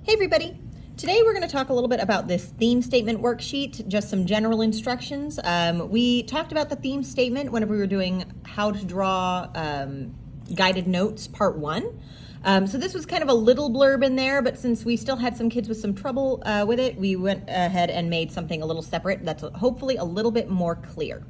Hey everybody! Today we're going to talk a little bit about this theme statement worksheet, just some general instructions. We talked about the theme statement whenever we were doing how to draw guided notes part 1. So this was kind of a little blurb in there, but since we still had some kids with some trouble with it, we went ahead and made something a little separate that's hopefully a little bit more clear.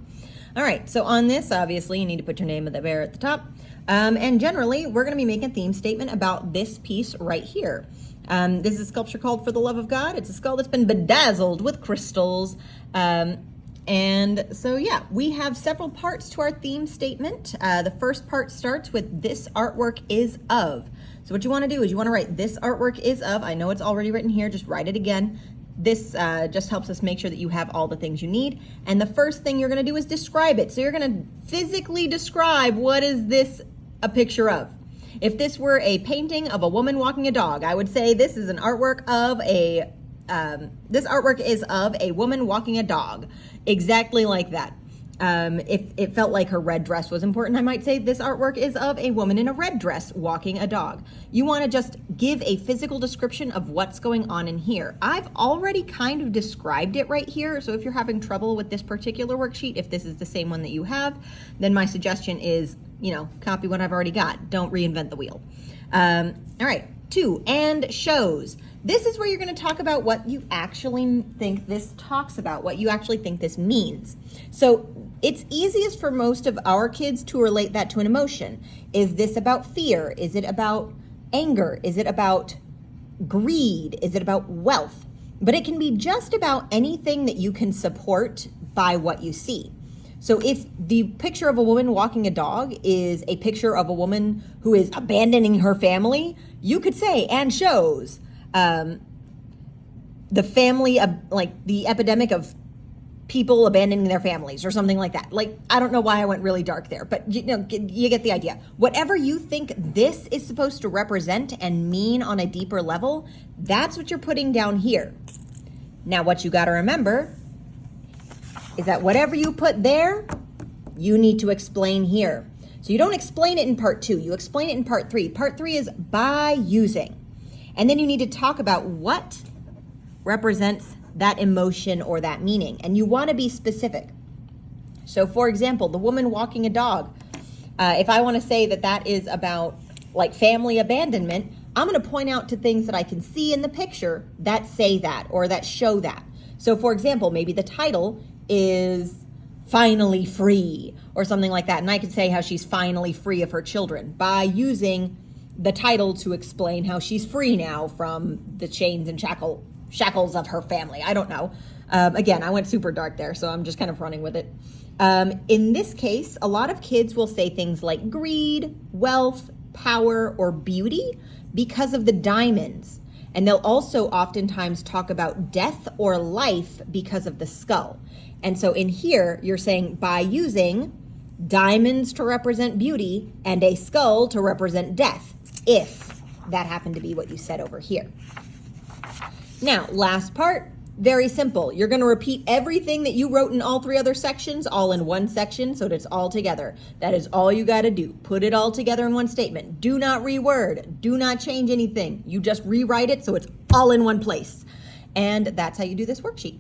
All right, so on this, obviously, you need to put your name of the bear at the top. And generally, we're going to be making a theme statement about this piece right here. This is a sculpture called For the Love of God. It's a skull that's been bedazzled with crystals. And so, yeah, we have several parts to our theme statement. The first part starts with this artwork is of. So what you want to do is you want to write this artwork is of. I know it's already written here. Just write it again. This just helps us make sure that you have all the things you need. And the first thing you're going to do is describe it. So you're going to physically describe what is this a picture of. If this were a painting of a woman walking a dog, I would say this is an artwork of this artwork is of a woman walking a dog. Exactly like that. If it felt like her red dress was important, I might say this artwork is of a woman in a red dress walking a dog. You want to just give a physical description of what's going on in here. I've already kind of described it right here, so if you're having trouble with this particular worksheet, if this is the same one that you have, then my suggestion is, copy what I've already got. Don't reinvent the wheel. All right, 2, and shows. This is where you're going to talk about what you actually think this talks about, what you actually think this means. So it's easiest for most of our kids to relate that to an emotion. Is this about fear? Is it about anger? Is it about greed? Is it about wealth? But it can be just about anything that you can support by what you see. So if the picture of a woman walking a dog is a picture of a woman who is abandoning her family, you could say, and shows the family of, like, the epidemic of people abandoning their families or something like that. Like, I don't know why I went really dark there, but you get the idea. Whatever you think this is supposed to represent and mean on a deeper level, that's what you're putting down here. Now, what you got to remember is that whatever you put there, you need to explain here. So you don't explain it in part 2, you explain it in part 3. Part 3 is by using. And then you need to talk about what represents that emotion or that meaning. And you want to be specific. So for example, the woman walking a dog, if I want to say that that is about like family abandonment, I'm going to point out to things that I can see in the picture that say that or that show that. So for example, maybe the title is finally free or something like that. And I could say how she's finally free of her children by using the title to explain how she's free now from the chains and shackles of her family. I don't know. Again, I went super dark there, so I'm just kind of running with it. In this case, a lot of kids will say things like greed, wealth, power, or beauty because of the diamonds. And they'll also oftentimes talk about death or life because of the skull. And so in here, you're saying by using diamonds to represent beauty and a skull to represent death, if that happened to be what you said over here. Now, last part, very simple. You're going to repeat everything that you wrote in all 3 other sections, all in one section, so that it's all together. That is all you got to do. Put it all together in one statement. Do not reword. Do not change anything. You just rewrite it so it's all in one place. And that's how you do this worksheet.